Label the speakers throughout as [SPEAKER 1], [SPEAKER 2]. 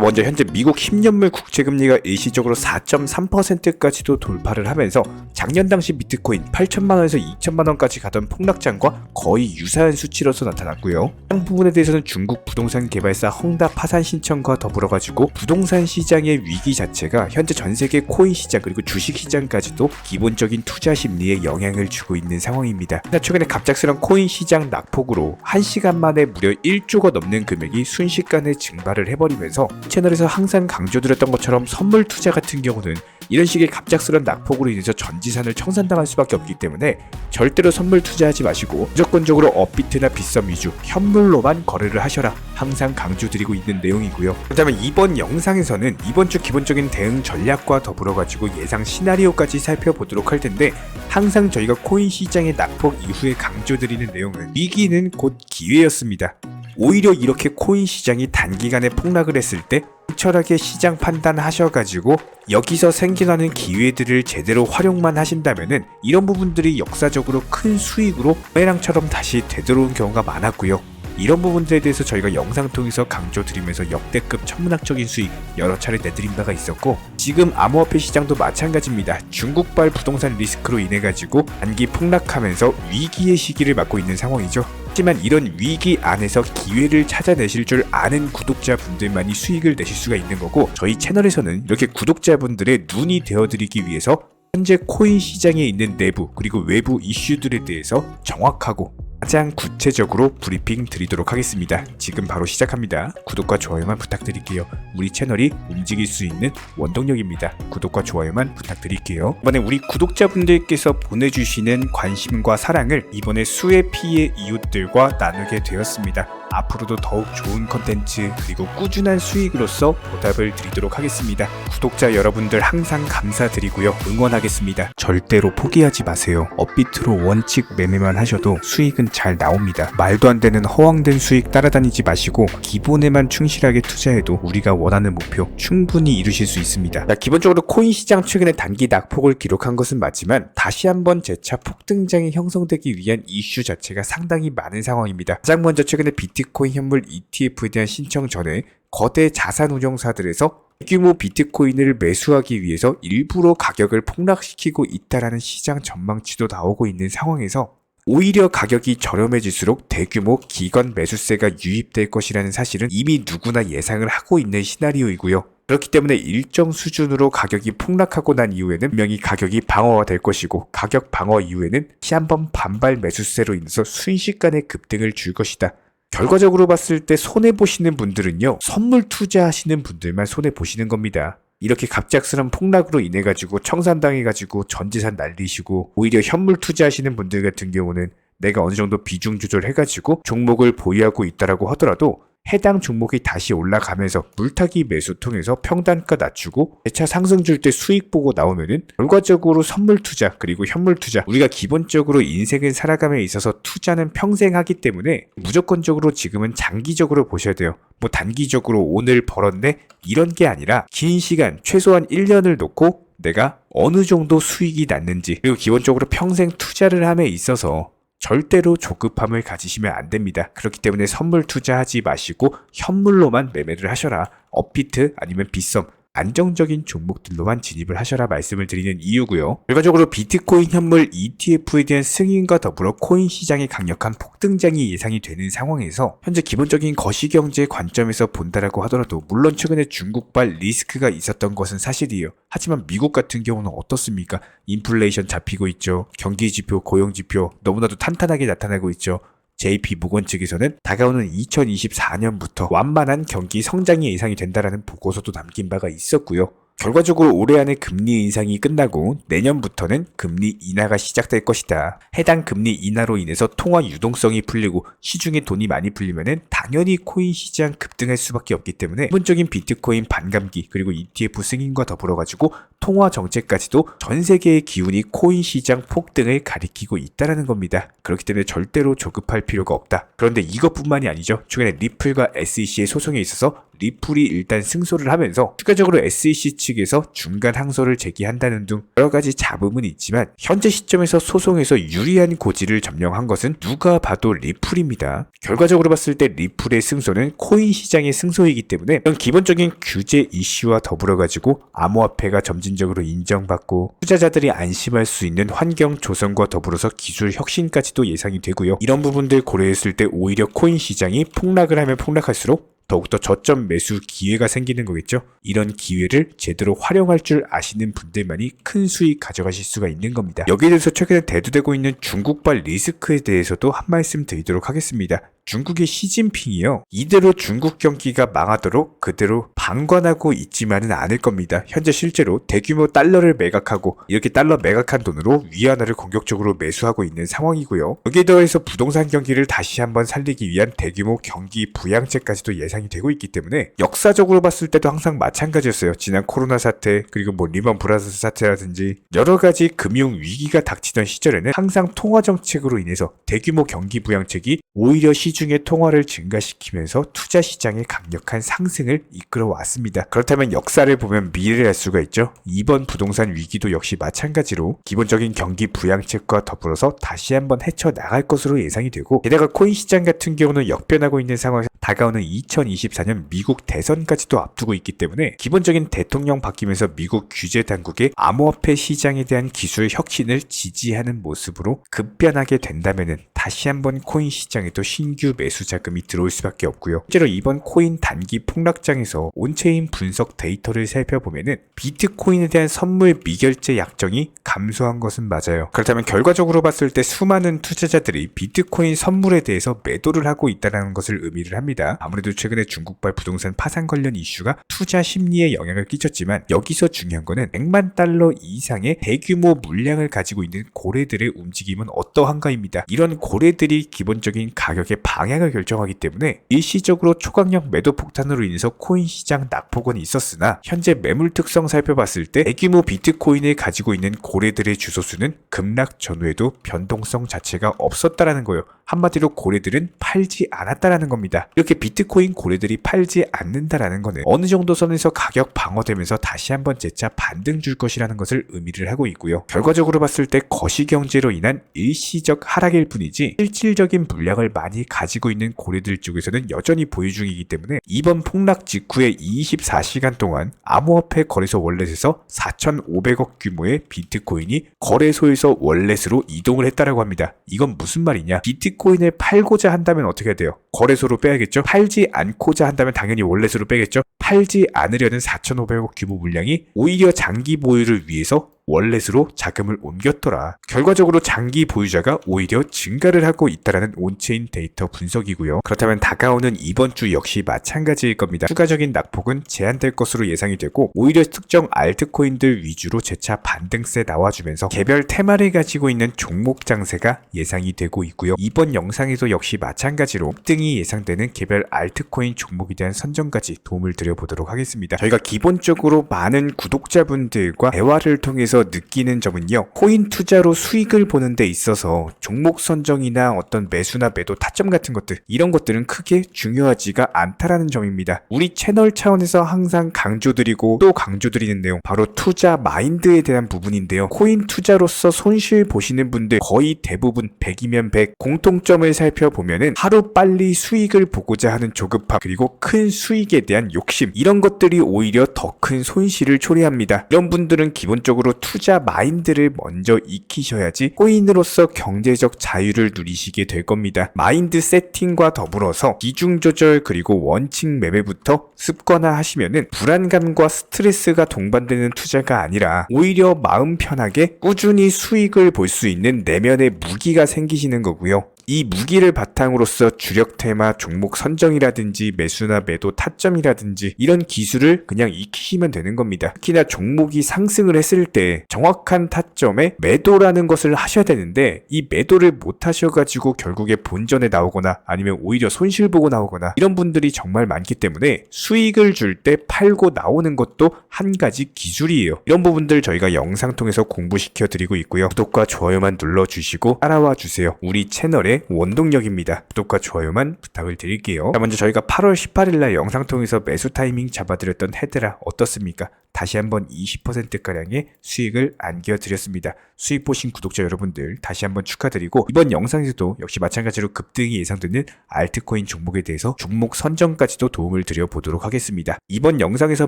[SPEAKER 1] 먼저 현재 미국 10년물 국채금리가 일시적으로 4.3%까지도 돌파를 하면서 작년 당시 비트코인 8천만원에서 2천만원까지 가던 폭락장과 거의 유사한 수치로서 나타났고요. 해당 부분에 대해서는 중국 부동산 개발사 헝다 파산 신청과 더불어가지고 부동산 시장의 위기 자체가 현재 전세계 코인 시장 그리고 주식 시장까지도 기본적인 투자 심리에 영향을 주고 있는 상황입니다. 최근에 갑작스런 코인 시장 낙폭으로 1시간 만에 무려 1조가 넘는 금액이 순식간에 증발을 해버리면서 채널에서 항상 강조드렸던 것처럼 선물 투자 같은 경우는 이런 식의 갑작스런 낙폭으로 인해서 전 지산을 청산당할 수밖에 없기 때문에 절대로 선물 투자하지 마시고 무조건적으로 업비트나 빗썸 위주 현물로만 거래를 하셔라 항상 강조드리고 있는 내용이고요. 그렇다면 이번 영상에서는 이번 주 기본적인 대응 전략과 더불어가지고 예상 시나리오까지 살펴보도록 할 텐데, 항상 저희가 코인 시장의 낙폭 이후에 강조드리는 내용은 위기는 곧 기회였습니다. 오히려 이렇게 코인 시장이 단기간에 폭락을 했을 때 철학의 시장 판단하셔가지고 여기서 생겨나는 기회들을 제대로 활용만 하신다면은 이런 부분들이 역사적으로 큰 수익으로 메랑처럼 다시 되돌아온 경우가 많았고요. 이런 부분들에 대해서 저희가 영상 통해서 강조드리면서 역대급 천문학적인 수익 여러 차례 내드린 바가 있었고, 지금 암호화폐 시장도 마찬가지입니다. 중국발 부동산 리스크로 인해 가지고 단기 폭락하면서 위기의 시기를 맞고 있는 상황이죠. 하지만 이런 위기 안에서 기회를 찾아내실 줄 아는 구독자분들만이 수익을 내실 수가 있는 거고, 저희 채널에서는 이렇게 구독자분들의 눈이 되어드리기 위해서 현재 코인 시장에 있는 내부 그리고 외부 이슈들에 대해서 정확하고 가장 구체적으로 브리핑 드리도록 하겠습니다. 지금 바로 시작합니다. 구독과 좋아요만 부탁드릴게요. 우리 채널이 움직일 수 있는 원동력입니다. 구독과 좋아요만 부탁드릴게요. 이번에 우리 구독자분들께서 보내주시는 관심과 사랑을 이번에 수혜 피해 이웃들과 나누게 되었습니다. 앞으로도 더욱 좋은 컨텐츠 그리고 꾸준한 수익으로서 보답을 드리도록 하겠습니다. 구독자 여러분들 항상 감사드리고요. 응원하겠습니다. 절대로 포기하지 마세요. 업비트로 원칙 매매만 하셔도 수익은 잘 나옵니다. 말도 안 되는 허황된 수익 따라다니지 마시고 기본에만 충실하게 투자해도 우리가 원하는 목표 충분히 이루실 수 있습니다. 기본적으로 코인 시장 최근에 단기 낙폭을 기록한 것은 맞지만 다시 한번 재차 폭등장이 형성되기 위한 이슈 자체가 상당히 많은 상황입니다. 가장 먼저 최근에 비트코인 현물 ETF에 대한 신청 전에 거대 자산 운용사들에서 대규모 비트코인을 매수하기 위해서 일부러 가격을 폭락시키고 있다라는 시장 전망치도 나오고 있는 상황에서 오히려 가격이 저렴해질수록 대규모 기관 매수세가 유입될 것이라는 사실은 이미 누구나 예상을 하고 있는 시나리오이고요. 그렇기 때문에 일정 수준으로 가격이 폭락하고 난 이후에는 분명히 가격이 방어가 될 것이고, 가격 방어 이후에는 다시 한번 반발 매수세로 인해서 순식간에 급등을 줄 것이다. 결과적으로 봤을 때 손해보시는 분들은요, 선물 투자하시는 분들만 손해보시는 겁니다. 이렇게 갑작스런 폭락으로 인해 가지고 청산당해 가지고 전재산 날리시고, 오히려 현물 투자하시는 분들 같은 경우는 내가 어느 정도 비중 조절해 가지고 종목을 보유하고 있다라고 하더라도 해당 종목이 다시 올라가면서 물타기 매수 통해서 평단가 낮추고 재차 상승 줄 때 수익 보고 나오면은 결과적으로 선물 투자 그리고 현물 투자, 우리가 기본적으로 인생을 살아감에 있어서 투자는 평생 하기 때문에 무조건적으로 지금은 장기적으로 보셔야 돼요. 뭐 단기적으로 오늘 벌었네 이런 게 아니라 긴 시간 최소한 1년을 놓고 내가 어느 정도 수익이 났는지, 그리고 기본적으로 평생 투자를 함에 있어서 절대로 조급함을 가지시면 안 됩니다. 그렇기 때문에 선물 투자하지 마시고 현물로만 매매를 하셔라. 업비트 아니면 빗썸 안정적인 종목들로만 진입을 하셔라 말씀을 드리는 이유고요. 결과적으로 비트코인 현물 ETF에 대한 승인과 더불어 코인 시장의 강력한 폭등장이 예상이 되는 상황에서 현재 기본적인 거시경제 관점에서 본다라고 하더라도, 물론 최근에 중국발 리스크가 있었던 것은 사실이에요. 하지만 미국 같은 경우는 어떻습니까? 인플레이션 잡히고 있죠. 경기지표, 고용지표 너무나도 탄탄하게 나타나고 있죠. JP모건 측에서는 다가오는 2024년부터 완만한 경기 성장이 예상이 된다라는 보고서도 남긴 바가 있었고요. 결과적으로 올해 안에 금리 인상이 끝나고 내년부터는 금리 인하가 시작될 것이다. 해당 금리 인하로 인해서 통화 유동성이 풀리고 시중에 돈이 많이 풀리면은 당연히 코인 시장 급등할 수밖에 없기 때문에 기본적인 비트코인 반감기 그리고 ETF 승인과 더불어가지고 통화 정책까지도 전 세계의 기운이 코인 시장 폭등을 가리키고 있다는 겁니다. 그렇기 때문에 절대로 조급할 필요가 없다. 그런데 이것뿐만이 아니죠. 최근에 리플과 SEC의 소송에 있어서 리플이 일단 승소를 하면서 추가적으로 SEC 측에서 중간 항소를 제기한다는 등 여러가지 잡음은 있지만 현재 시점에서 소송에서 유리한 고지를 점령한 것은 누가 봐도 리플입니다. 결과적으로 봤을 때 리플의 승소는 코인 시장의 승소이기 때문에 이런 기본적인 규제 이슈와 더불어 가지고 암호화폐가 점진적으로 인정받고 투자자들이 안심할 수 있는 환경 조성과 더불어서 기술 혁신까지도 예상이 되고요. 이런 부분들 고려했을 때 오히려 코인 시장이 폭락을 하면 폭락할수록 더욱더 저점 매수 기회가 생기는 거겠죠. 이런 기회를 제대로 활용할 줄 아시는 분들만이 큰 수익 가져가실 수가 있는 겁니다. 여기에 대해서 최근에 대두되고 있는 중국발 리스크에 대해서도 한 말씀 드리도록 하겠습니다. 중국의 시진핑이요. 이대로 중국 경기가 망하도록 그대로 방관하고 있지만은 않을 겁니다. 현재 실제로 대규모 달러를 매각하고 이렇게 달러 매각한 돈으로 위안화를 공격적으로 매수하고 있는 상황이고요. 여기에 더해서 부동산 경기를 다시 한번 살리기 위한 대규모 경기 부양책까지도 예상이 되고 있기 때문에 역사적으로 봤을 때도 항상 마찬가지였어요. 지난 코로나 사태 그리고 리먼 브라더스 사태라든지 여러 가지 금융 위기가 닥치던 시절에는 항상 통화 정책으로 인해서 대규모 경기 부양책이 오히려 시중의 통화를 증가시키면서 투자 시장의 강력한 상승을 이끌어 왔습니다. 그렇다면 역사를 보면 미래를 알 수가 있죠. 이번 부동산 위기도 역시 마찬가지로 기본적인 경기 부양책과 더불어서 다시 한번 헤쳐나갈 것으로 예상이 되고 게다가 코인 시장 같은 경우는 역변하고 있는 상황에서 다가오는 2024년 미국 대선까지도 앞두고 있기 때문에 기본적인 대통령 바뀌면서 미국 규제 당국의 암호화폐 시장에 대한 기술 혁신을 지지하는 모습으로 급변하게 된다면은 다시 한번 코인 시장에도 신규 매수 자금이 들어올 수밖에 없고요. 실제로 이번 코인 단기 폭락장에서 온체인 분석 데이터를 살펴보면은 비트코인에 대한 선물 미결제 약정이 감소한 것은 맞아요. 그렇다면 결과적으로 봤을 때 수많은 투자자들이 비트코인 선물에 대해서 매도를 하고 있다는 것을 의미를 합니다. 아무래도 최근에 중국발 부동산 파산 관련 이슈가 투자 심리에 영향을 끼쳤지만 여기서 중요한 거는 100만 달러 이상의 대규모 물량을 가지고 있는 고래들의 움직임은 어떠한가입니다. 이런 고래들이 기본적인 가격의 방향을 결정하기 때문에 일시적으로 초강력 매도 폭탄으로 인해서 코인 시장 낙폭은 있었으나 현재 매물 특성 살펴봤을 때 대규모 비트코인을 가지고 있는 고래들의 주소수는 급락 전후에도 변동성 자체가 없었다라는 거예요. 한마디로 고래들은 팔지 않았다라는 겁니다. 이렇게 비트코인 고래들이 팔지 않는다라는 거는 어느 정도 선에서 가격 방어되면서 다시 한번 재차 반등 줄 것이라는 것을 의미를 하고 있고요. 결과적으로 봤을 때 거시경제로 인한 일시적 하락일 뿐이지 실질적인 물량을 많이 가지고 있는 고래들 쪽에서는 여전히 보유 중이기 때문에 이번 폭락 직후에 24시간 동안 암호화폐 거래소 월렛에서 4,500억 규모의 비트코인이 거래소에서 월렛으로 이동을 했다라고 합니다. 이건 무슨 말이냐? 비트코인을 팔고자 한다면 어떻게 해야 돼요? 거래소로 빼야겠죠? 팔지 않고자 한다면 당연히 월렛으로 빼겠죠? 팔지 않으려는 4,500억 규모 물량이 오히려 장기 보유를 위해서 월렛으로 자금을 옮겼더라. 결과적으로 장기 보유자가 오히려 증가를 하고 있다는 온체인 데이터 분석이고요. 그렇다면 다가오는 이번 주 역시 마찬가지일 겁니다. 추가적인 낙폭은 제한될 것으로 예상이 되고 오히려 특정 알트코인들 위주로 재차 반등세 나와주면서 개별 테마를 가지고 있는 종목 장세가 예상이 되고 있고요. 이번 영상에도 역시 마찬가지로 급등이 예상되는 개별 알트코인 종목에 대한 선정까지 도움을 드려보도록 하겠습니다. 저희가 기본적으로 많은 구독자분들과 대화를 통해서 느끼는 점은요. 코인 투자로 수익을 보는 데 있어서 종목 선정이나 어떤 매수나 매도 타점 같은 것들 이런 것들은 크게 중요하지가 않다라는 점입니다. 우리 채널 차원에서 항상 강조드리고 또 강조드리는 내용 바로 투자 마인드에 대한 부분인데요. 코인 투자로서 손실 보시는 분들 거의 대부분 100이면 100 공통점을 살펴보면은 하루 빨리 수익을 보고자 하는 조급함 그리고 큰 수익에 대한 욕심 이런 것들이 오히려 더 큰 손실을 초래합니다. 이런 분들은 기본적으로 투자 마인드를 먼저 익히셔야지 코인으로서 경제적 자유를 누리시게 될 겁니다. 마인드 세팅과 더불어서 비중 조절 그리고 원칙 매매부터 습관화 하시면은 불안감과 스트레스가 동반되는 투자가 아니라 오히려 마음 편하게 꾸준히 수익을 볼 수 있는 내면의 무기가 생기시는 거고요. 이 무기를 바탕으로서 주력 테마 종목 선정이라든지 매수나 매도 타점이라든지 이런 기술을 그냥 익히시면 되는 겁니다. 특히나 종목이 상승을 했을 때 정확한 타점에 매도라는 것을 하셔야 되는데 이 매도를 못 하셔가지고 결국에 본전에 나오거나 아니면 오히려 손실 보고 나오거나 이런 분들이 정말 많기 때문에 수익을 줄 때 팔고 나오는 것도 한 가지 기술이에요. 이런 부분들 저희가 영상 통해서 공부시켜 드리고 있고요. 구독과 좋아요만 눌러주시고 따라와 주세요. 우리 채널에 저희의 원동력입니다. 구독과 좋아요만 부탁을 드릴게요. 자, 먼저 저희가 8월 18일날 영상 통해서 매수 타이밍 잡아드렸던 헤드라 어떻습니까? 다시 한번 20%가량의 수익을 안겨드렸습니다. 수익 보신 구독자 여러분들 다시 한번 축하드리고, 이번 영상에서도 역시 마찬가지로 급등이 예상되는 알트코인 종목에 대해서 종목 선정까지도 도움을 드려보도록 하겠습니다. 이번 영상에서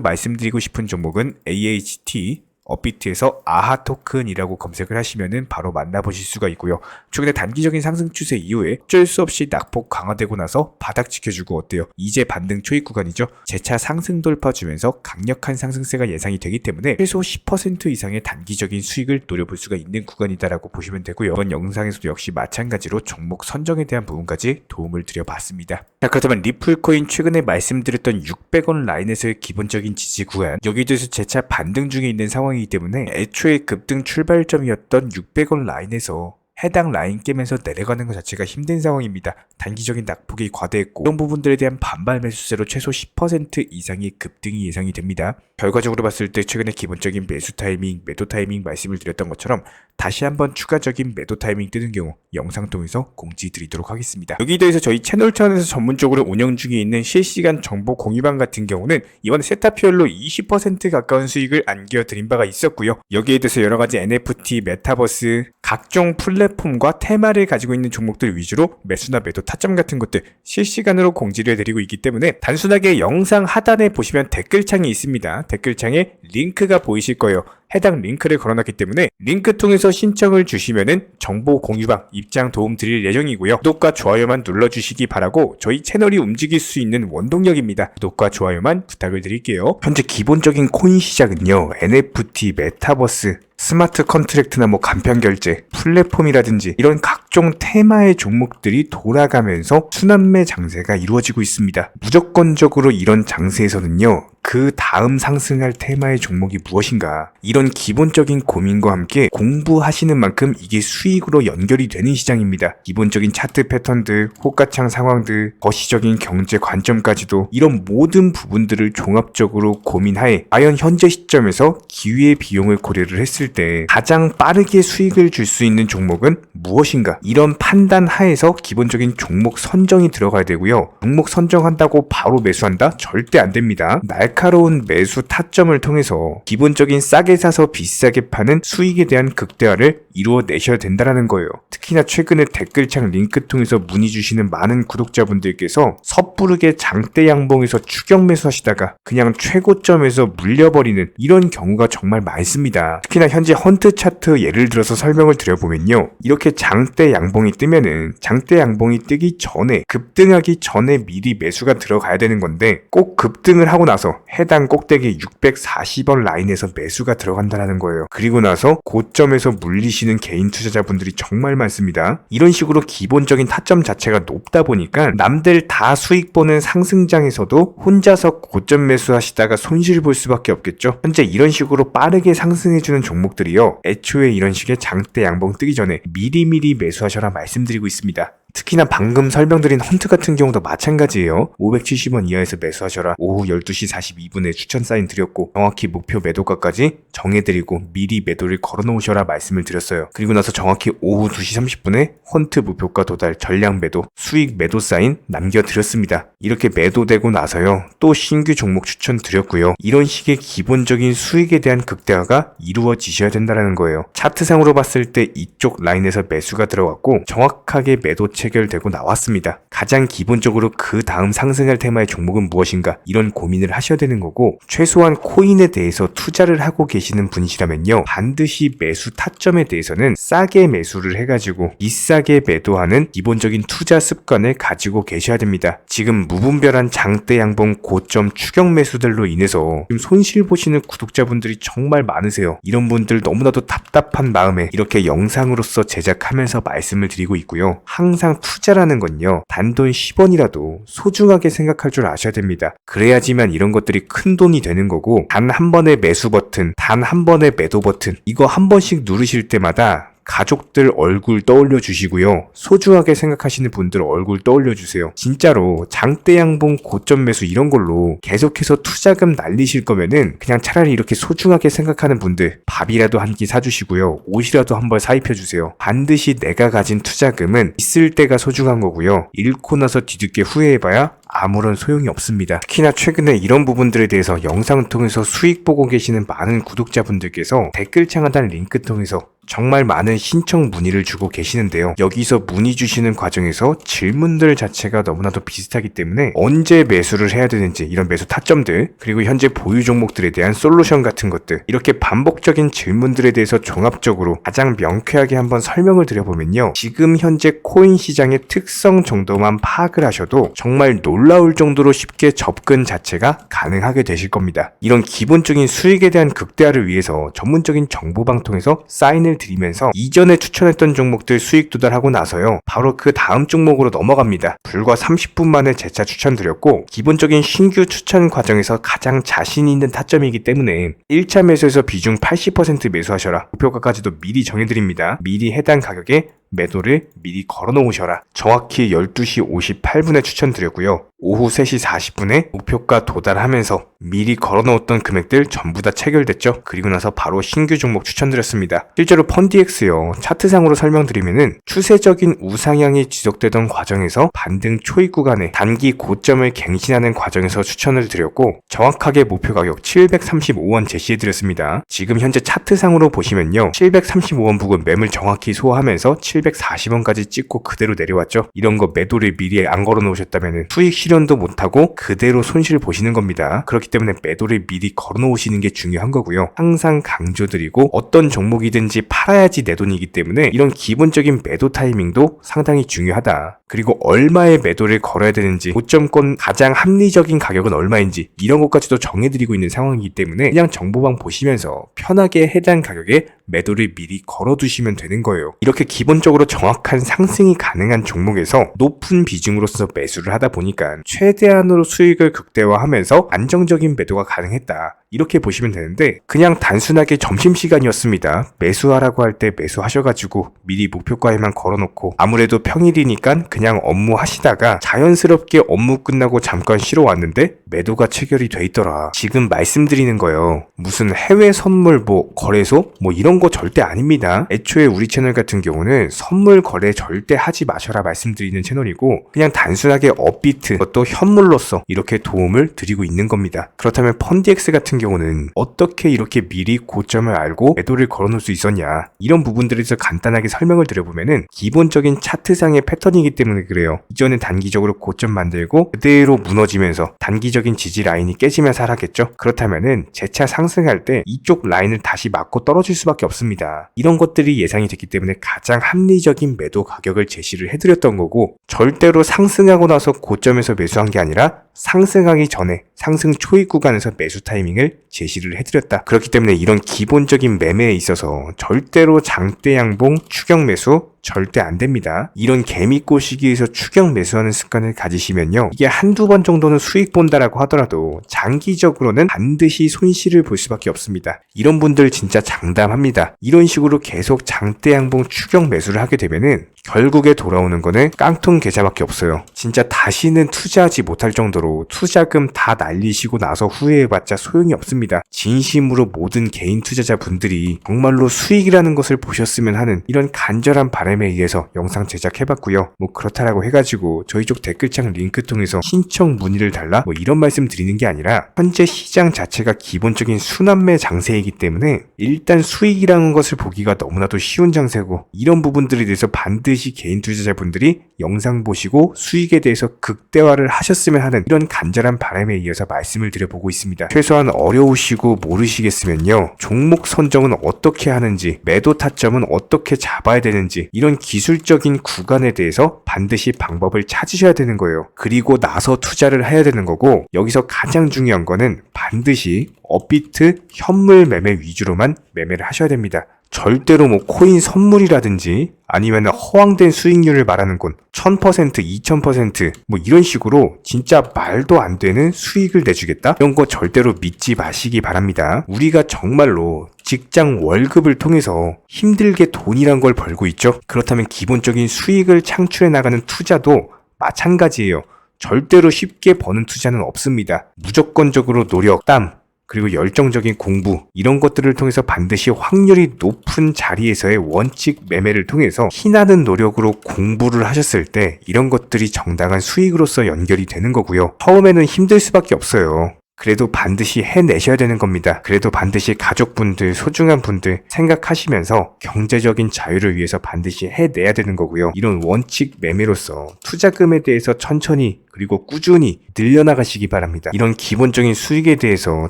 [SPEAKER 1] 말씀드리고 싶은 종목은 AHT, 업비트에서 아하 토큰이라고 검색을 하시면은 바로 만나보실 수가 있고요. 최근에 단기적인 상승 추세 이후에 어쩔 수 없이 낙폭 강화되고 나서 바닥 지켜주고 어때요? 이제 반등 초입 구간이죠. 재차 상승 돌파 주면서 강력한 상승세가 예상이 되기 때문에 최소 10% 이상의 단기적인 수익을 노려볼 수가 있는 구간이다라고 보시면 되고요. 이번 영상에서도 역시 마찬가지로 종목 선정에 대한 부분까지 도움을 드려봤습니다. 자, 그렇다면 리플코인 최근에 말씀드렸던 600원 라인에서의 기본적인 지지 구간, 여기에 대해서 재차 반등 중에 있는 상황이기 때문에 애초에 급등 출발점이었던 600원 라인에서 해당 라인 깨면서 내려가는 것 자체가 힘든 상황입니다. 단기적인 낙폭이 과대했고 이런 부분들에 대한 반발 매수세로 최소 10% 이상의 급등이 예상이 됩니다. 결과적으로 봤을 때 최근에 기본적인 매수 타이밍, 매도 타이밍 말씀을 드렸던 것처럼 다시 한번 추가적인 매도 타이밍 뜨는 경우 영상 통해서 공지 드리도록 하겠습니다. 여기에 대해서 저희 채널 차원에서 전문적으로 운영 중에 있는 실시간 정보 공유방 같은 경우는 이번 세타피얼로 20% 가까운 수익을 안겨드린 바가 있었고요. 여기에 대해서 여러가지 NFT, 메타버스, 각종 플랫폼과 테마를 가지고 있는 종목들 위주로 매수나 매도 타점 같은 것들 실시간으로 공지를 해드리고 있기 때문에 단순하게 영상 하단에 보시면 댓글창이 있습니다. 댓글창에 링크가 보이실 거예요. 해당 링크를 걸어놨기 때문에 링크 통해서 신청을 주시면은 정보 공유방 입장 도움 드릴 예정이고요. 구독과 좋아요만 눌러주시기 바라고 저희 채널이 움직일 수 있는 원동력입니다. 구독과 좋아요만 부탁을 드릴게요. 현재 기본적인 코인 시장은요, NFT, 메타버스, 스마트 컨트랙트나 간편 결제, 플랫폼이라든지 이런 각종 테마의 종목들이 돌아가면서 순환매 장세가 이루어지고 있습니다. 무조건적으로 이런 장세에서는요, 그 다음 상승할 테마의 종목이 무엇인가, 이런 기본적인 고민과 함께 공부하시는 만큼 이게 수익으로 연결이 되는 시장입니다. 기본적인 차트 패턴들, 호가창 상황들, 거시적인 경제 관점까지도 이런 모든 부분들을 종합적으로 고민하에 과연 현재 시점에서 기회의 비용을 고려를 했을 때 가장 빠르게 수익을 줄 수 있는 종목은 무엇인가, 이런 판단 하에서 기본적인 종목 선정이 들어가야 되고요. 종목 선정한다고 바로 매수한다? 절대 안 됩니다. 날카로운 매수 타점을 통해서 기본적인 싸게 사서 비싸게 파는 수익에 대한 극대화를 이루어내셔야 된다는 거예요. 특히나 최근에 댓글창 링크 통해서 문의 주시는 많은 구독자분들께서 섣부르게 장대 양봉에서 추격 매수하시다가 그냥 최고점에서 물려버리는 이런 경우가 정말 많습니다. 특히나 현재 헌트 차트 예를 들어서 설명을 드려보면요, 이렇게 장대 양봉이 뜨면은 장대 양봉이 뜨기 전에, 급등하기 전에 미리 매수가 들어가야 되는 건데 꼭 급등을 하고 나서 해당 꼭대기 640원 라인에서 매수가 들어간다는 거예요. 그리고 나서 고점에서 물리시는 개인 투자자분들이 정말 많습니다. 이런 식으로 기본적인 타점 자체가 높다 보니까 남들 다 수익 보는 상승장에서도 혼자서 고점 매수하시다가 손실 볼 수밖에 없겠죠. 현재 이런 식으로 빠르게 상승해주는 종목들이요, 애초에 이런 식의 장대 양봉 뜨기 전에 미리미리 매수하셔라 말씀드리고 있습니다. 특히나 방금 설명드린 헌트 같은 경우도 마찬가지예요. 570원 이하에서 매수하셔라. 오후 12시 42분에 추천 사인 드렸고 정확히 목표 매도가까지 정해드리고 미리 매도를 걸어놓으셔라 말씀을 드렸어요. 그리고 나서 정확히 오후 2시 30분에 헌트 목표가 도달 전량 매도, 수익 매도 사인 남겨드렸습니다. 이렇게 매도되고 나서요, 또 신규 종목 추천 드렸고요. 이런 식의 기본적인 수익에 대한 극대화가 이루어지셔야 된다는 거예요. 차트상으로 봤을 때 이쪽 라인에서 매수가 들어갔고 정확하게 매도 체결되고 나왔습니다. 가장 기본적으로 그 다음 상승할 테마의 종목은 무엇인가, 이런 고민을 하셔야 되는 거고, 최소한 코인에 대해서 투자를 하고 계시는 분이시라면요, 반드시 매수 타점에 대해서는 싸게 매수를 해가지고 비싸게 매도하는 기본적인 투자 습관을 가지고 계셔야 됩니다. 지금 무분별한 장대 양봉 고점 추격 매수들로 인해서 지금 손실 보시는 구독자분들이 정말 많으세요. 이런 분들 너무나도 답답한 마음에 이렇게 영상으로서 제작하면서 말씀을 드리고 있고요. 항상 투자라는 건요, 단돈 10원이라도 소중하게 생각할 줄 아셔야 됩니다. 그래야지만 이런 것들이 큰 돈이 되는 거고, 단 한 번의 매수 버튼, 단 한 번의 매도 버튼, 이거 한 번씩 누르실 때마다 가족들 얼굴 떠올려 주시고요. 소중하게 생각하시는 분들 얼굴 떠올려 주세요. 진짜로 장대 양봉 고점 매수 이런 걸로 계속해서 투자금 날리실 거면은 그냥 차라리 이렇게 소중하게 생각하는 분들 밥이라도 한 끼 사주시고요. 옷이라도 한 벌 사입혀 주세요. 반드시 내가 가진 투자금은 있을 때가 소중한 거고요. 잃고 나서 뒤늦게 후회해봐야 아무런 소용이 없습니다. 특히나 최근에 이런 부분들에 대해서 영상을 통해서 수익 보고 계시는 많은 구독자분들께서 댓글창 하단 링크 통해서 정말 많은 신청 문의를 주고 계시는데요. 여기서 문의 주시는 과정에서 질문들 자체가 너무나도 비슷하기 때문에 언제 매수를 해야 되는지 이런 매수 타점들, 그리고 현재 보유 종목들에 대한 솔루션 같은 것들, 이렇게 반복적인 질문들에 대해서 종합적으로 가장 명쾌하게 한번 설명을 드려보면요. 지금 현재 코인 시장의 특성 정도만 파악을 하셔도 정말 놀라울 정도로 쉽게 접근 자체가 가능하게 되실 겁니다. 이런 기본적인 수익에 대한 극대화를 위해서 전문적인 정보방통에서 사인을 드리면서 이전에 추천했던 종목들 수익 도달하고 나서요. 바로 그 다음 종목으로 넘어갑니다. 불과 30분 만에 재차 추천드렸고 기본적인 신규 추천 과정에서 가장 자신 있는 타점이기 때문에 1차 매수에서 비중 80% 매수하셔라. 목표가까지도 미리 정해드립니다. 미리 해당 가격에 매도를 미리 걸어 놓으셔라. 정확히 12시 58분에 추천드렸고요. 오후 3시 40분에 목표가 도달하면서 미리 걸어 놓았던 금액들 전부 다 체결됐죠. 그리고 나서 바로 신규 종목 추천드렸습니다. 실제로 펀디엑스요. 차트상으로 설명드리면은 추세적인 우상향이 지속되던 과정에서 반등 초입 구간에 단기 고점을 갱신하는 과정에서 추천을 드렸고 정확하게 목표 가격 735원 제시해드렸습니다. 지금 현재 차트상으로 보시면요. 735원 부근 매물 정확히 소화하면서 740원까지 찍고 그대로 내려왔죠. 이런 거 매도를 미리 안 걸어 놓으셨다면 수익 실현도 못하고 그대로 손실을 보시는 겁니다. 그렇기 때문에 매도를 미리 걸어 놓으시는 게 중요한 거고요. 항상 강조드리고 어떤 종목이든지 팔아야지 내 돈이기 때문에 이런 기본적인 매도 타이밍도 상당히 중요하다. 그리고 얼마의 매도를 걸어야 되는지, 고점권 가장 합리적인 가격은 얼마인지 이런 것까지도 정해드리고 있는 상황이기 때문에 그냥 정보방 보시면서 편하게 해당 가격에 매도를 미리 걸어두시면 되는 거예요. 이렇게 기본적으로 정확한 상승이 가능한 종목에서 높은 비중으로서 매수를 하다 보니까 최대한으로 수익을 극대화하면서 안정적인 매도가 가능했다. 이렇게 보시면 되는데 그냥 단순하게 점심시간이었습니다. 매수하라고 할 때 매수하셔가지고 미리 목표가에만 걸어놓고 아무래도 평일이니까 그냥 업무 하시다가 자연스럽게 업무 끝나고 잠깐 쉬러 왔는데 매도가 체결이 돼 있더라. 지금 말씀드리는 거예요. 무슨 해외 선물 거래소 이런 거 절대 아닙니다. 애초에 우리 채널 같은 경우는 선물 거래 절대 하지 마셔라 말씀드리는 채널이고 그냥 단순하게 업비트 또 현물로서 이렇게 도움을 드리고 있는 겁니다. 그렇다면 펀디엑스 같은 경우는 어떻게 이렇게 미리 고점을 알고 매도를 걸어놓을 수 있었냐, 이런 부분들에 대해서 간단하게 설명을 드려보면은 기본적인 차트상의 패턴이기 때문에 그래요. 이전에 단기적으로 고점 만들고 그대로 무너지면서 단기적인 지지 라인이 깨지면서 하락했죠. 그렇다면은 재차 상승할 때 이쪽 라인을 다시 맞고 떨어질 수밖에 없습니다. 이런 것들이 예상이 됐기 때문에 가장 합리적인 매도 가격을 제시를 해드렸던 거고 절대로 상승하고 나서 고점에서 매수한 게 아니라 상승하기 전에 상승 초입 구간에서 매수 타이밍을 제시를 해드렸다. 그렇기 때문에 이런 기본적인 매매에 있어서 절대로 장대 양봉 추격 매수 절대 안 됩니다. 이런 개미꼬 시기에서 추격 매수하는 습관을 가지시면요. 이게 한두 번 정도는 수익 본다라고 하더라도 장기적으로는 반드시 손실을 볼 수밖에 없습니다. 이런 분들 진짜 장담합니다. 이런 식으로 계속 장대 양봉 추격 매수를 하게 되면은 결국에 돌아오는 거는 깡통 계좌밖에 없어요. 진짜 다시는 투자하지 못할 정도로 투자금 다 날리시고 나서 후회해봤자 소용이 없습니다. 진심으로 모든 개인 투자자분들이 정말로 수익이라는 것을 보셨으면 하는 이런 간절한 바람에 의해서 영상 제작해봤고요. 그렇다라고 해가지고 저희 쪽 댓글창 링크 통해서 신청 문의를 달라 이런 말씀 드리는 게 아니라 현재 시장 자체가 기본적인 순환매 장세이기 때문에 일단 수익이라는 것을 보기가 너무나도 쉬운 장세고 이런 부분들에 대해서 반드시 개인 투자자분들이 영상 보시고 수익에 대해서 극대화를 하셨으면 하는 이런 간절한 바람에 이어서 말씀을 드려보고 있습니다. 최소한 어려우시고 모르시겠으면요. 종목 선정은 어떻게 하는지, 매도 타점은 어떻게 잡아야 되는지 이런 기술적인 구간에 대해서 반드시 방법을 찾으셔야 되는 거예요. 그리고 나서 투자를 해야 되는 거고 여기서 가장 중요한 거는 반드시 업비트 현물 매매 위주로만 매매를 하셔야 됩니다. 절대로 뭐 코인 선물이라든지 아니면 허황된 수익률을 말하는 건 1000%, 2000% 뭐 이런 식으로 진짜 말도 안 되는 수익을 내주겠다? 이런 거 절대로 믿지 마시기 바랍니다. 우리가 정말로 직장 월급을 통해서 힘들게 돈이란 걸 벌고 있죠. 그렇다면 기본적인 수익을 창출해 나가는 투자도 마찬가지예요. 절대로 쉽게 버는 투자는 없습니다. 무조건적으로 노력, 땀, 그리고 열정적인 공부 이런 것들을 통해서 반드시 확률이 높은 자리에서의 원칙 매매를 통해서 피나는 노력으로 공부를 하셨을 때 이런 것들이 정당한 수익으로서 연결이 되는 거고요. 처음에는 힘들 수밖에 없어요. 그래도 반드시 해내셔야 되는 겁니다. 그래도 반드시 가족분들, 소중한 분들 생각하시면서 경제적인 자유를 위해서 반드시 해내야 되는 거고요. 이런 원칙 매매로서 투자금에 대해서 천천히 그리고 꾸준히 늘려나가시기 바랍니다. 이런 기본적인 수익에 대해서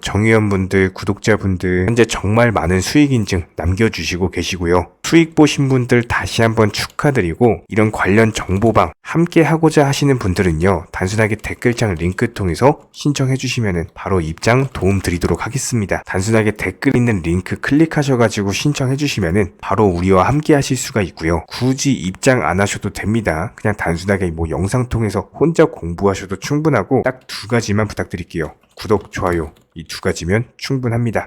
[SPEAKER 1] 정회원분들, 구독자분들 현재 정말 많은 수익 인증 남겨주시고 계시고요. 수익 보신 분들 다시 한번 축하드리고 이런 관련 정보방 함께 하고자 하시는 분들은요. 단순하게 댓글창 링크 통해서 신청해 주시면 바로 입장 도움 드리도록 하겠습니다. 단순하게 댓글 있는 링크 클릭하셔가지고 신청해 주시면 바로 우리와 함께 하실 수가 있고요. 굳이 입장 안 하셔도 됩니다. 그냥 단순하게 뭐 영상 통해서 혼자 공부하셔도 충분하고 딱 두 가지만 부탁드릴게요. 구독, 좋아요 이 두 가지면 충분합니다.